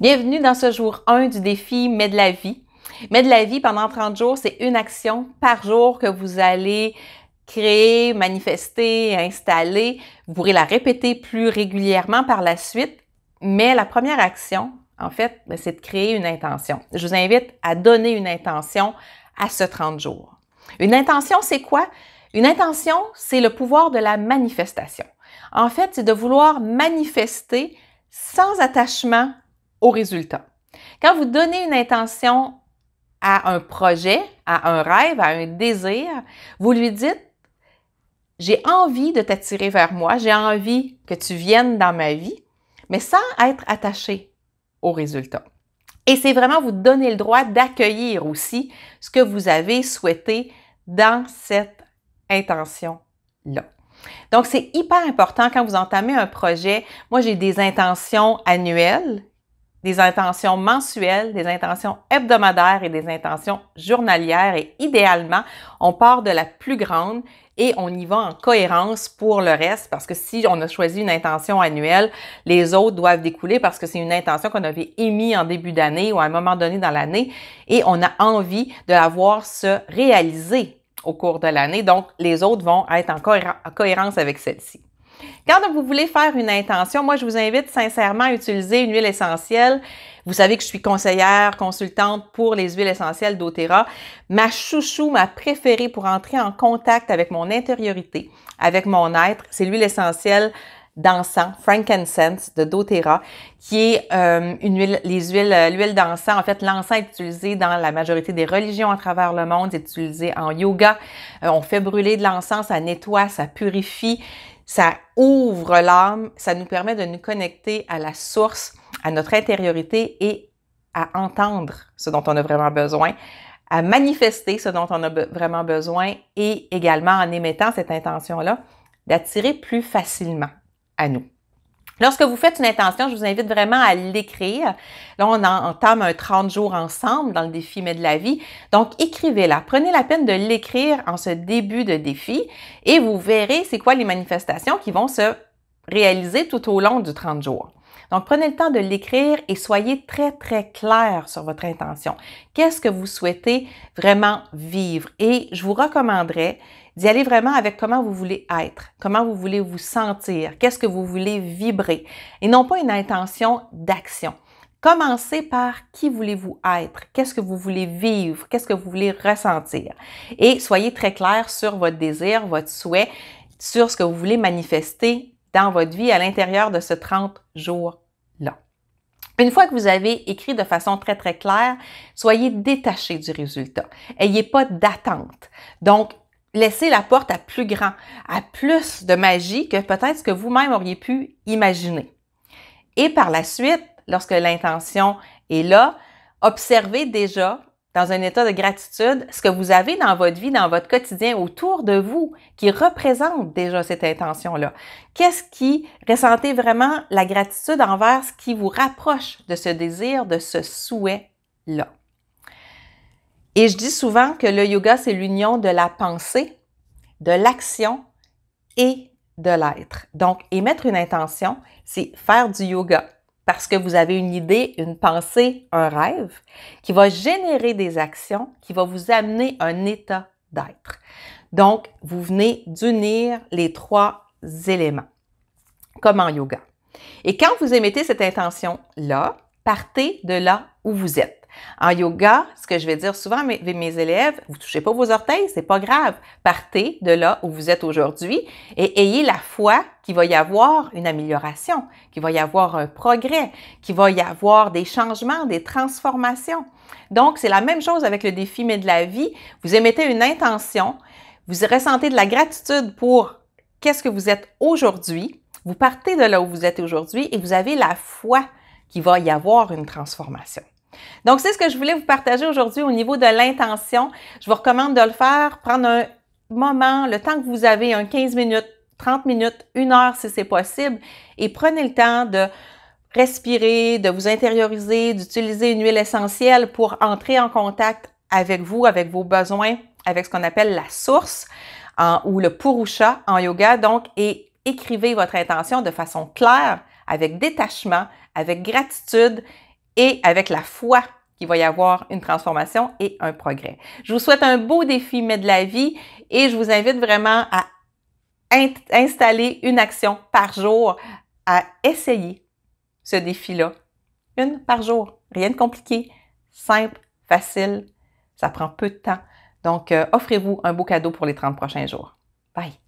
Bienvenue dans ce jour 1 du défi Mets de la vie. Mets de la vie pendant 30 jours, c'est une action par jour que vous allez créer, manifester, installer. Vous pourrez la répéter plus régulièrement par la suite, mais la première action, en fait, c'est de créer une intention. Je vous invite à donner une intention à ce 30 jours. Une intention, c'est quoi? Une intention, c'est le pouvoir de la manifestation. En fait, c'est de vouloir manifester sans attachement au résultat. Quand vous donnez une intention à un projet, à un rêve, à un désir, vous lui dites « J'ai envie de t'attirer vers moi, j'ai envie que tu viennes dans ma vie », mais sans être attaché au résultat. Et c'est vraiment vous donner le droit d'accueillir aussi ce que vous avez souhaité dans cette intention-là. Donc, c'est hyper important quand vous entamez un projet. Moi, j'ai des intentions annuelles, des intentions mensuelles, des intentions hebdomadaires et des intentions journalières. Et idéalement, on part de la plus grande et on y va en cohérence pour le reste parce que si on a choisi une intention annuelle, les autres doivent découler parce que c'est une intention qu'on avait émise en début d'année ou à un moment donné dans l'année et on a envie de la voir se réaliser au cours de l'année. Donc, les autres vont être en cohérence avec celle-ci. Quand vous voulez faire une intention, moi, je vous invite sincèrement à utiliser une huile essentielle. Vous savez que je suis conseillère, consultante pour les huiles essentielles d'Otera. Ma chouchou, ma préférée pour entrer en contact avec mon intériorité, avec mon être, c'est l'huile essentielle d'encens, frankincense de d'Otera, qui est l'huile d'encens. En fait, l'encens est utilisé dans la majorité des religions à travers le monde. C'est utilisé en yoga. On fait brûler de l'encens, ça nettoie, ça purifie. Ça ouvre l'âme, ça nous permet de nous connecter à la source, à notre intériorité et à entendre ce dont on a vraiment besoin, à manifester ce dont on a vraiment besoin et également en émettant cette intention-là, d'attirer plus facilement à nous. Lorsque vous faites une intention, je vous invite vraiment à l'écrire. Là, on entame un 30 jours ensemble dans le défi Mets de la vie. Donc, écrivez-la. Prenez la peine de l'écrire en ce début de défi et vous verrez c'est quoi les manifestations qui vont se réaliser tout au long du 30 jours. Donc, prenez le temps de l'écrire et soyez très, très clair sur votre intention. Qu'est-ce que vous souhaitez vraiment vivre? Et je vous recommanderais d'y aller vraiment avec comment vous voulez être, comment vous voulez vous sentir, qu'est-ce que vous voulez vibrer, et non pas une intention d'action. Commencez par qui voulez-vous être, qu'est-ce que vous voulez vivre, qu'est-ce que vous voulez ressentir. Et soyez très clair sur votre désir, votre souhait, sur ce que vous voulez manifester dans votre vie à l'intérieur de ce 30 jours-là. Une fois que vous avez écrit de façon très, très claire, soyez détaché du résultat. Ayez pas d'attente. Donc, laissez la porte à plus grand, à plus de magie que peut-être ce que vous-même auriez pu imaginer. Et par la suite, lorsque l'intention est là, observez déjà dans un état de gratitude ce que vous avez dans votre vie, dans votre quotidien, autour de vous, qui représente déjà cette intention-là. Qu'est-ce qui ressentez vraiment la gratitude envers ce qui vous rapproche de ce désir, de ce souhait-là? Et je dis souvent que le yoga, c'est l'union de la pensée, de l'action et de l'être. Donc, émettre une intention, c'est faire du yoga parce que vous avez une idée, une pensée, un rêve qui va générer des actions, qui va vous amener un état d'être. Donc, vous venez d'unir les trois éléments, comme en yoga. Et quand vous émettez cette intention-là, partez de là où vous êtes. En yoga, ce que je vais dire souvent à mes élèves, vous touchez pas vos orteils, c'est pas grave. Partez de là où vous êtes aujourd'hui et ayez la foi qu'il va y avoir une amélioration, qu'il va y avoir un progrès, qu'il va y avoir des changements, des transformations. Donc, c'est la même chose avec le défi Mets de la vie. Vous émettez une intention, vous ressentez de la gratitude pour qu'est-ce que vous êtes aujourd'hui. Vous partez de là où vous êtes aujourd'hui et vous avez la foi qu'il va y avoir une transformation. Donc, c'est ce que je voulais vous partager aujourd'hui au niveau de l'intention. Je vous recommande de le faire, prendre un moment, le temps que vous avez, 15 minutes, 30 minutes, 1 heure si c'est possible, et prenez le temps de respirer, de vous intérioriser, d'utiliser une huile essentielle pour entrer en contact avec vous, avec vos besoins, avec ce qu'on appelle la source ou le purusha en yoga. Donc, et écrivez votre intention de façon claire, avec détachement, avec gratitude et avec la foi qu'il va y avoir une transformation et un progrès. Je vous souhaite un beau défi Mais de la vie et je vous invite vraiment à installer une action par jour, à essayer ce défi-là. Une par jour. Rien de compliqué. Simple, facile. Ça prend peu de temps. Donc, offrez-vous un beau cadeau pour les 30 prochains jours. Bye!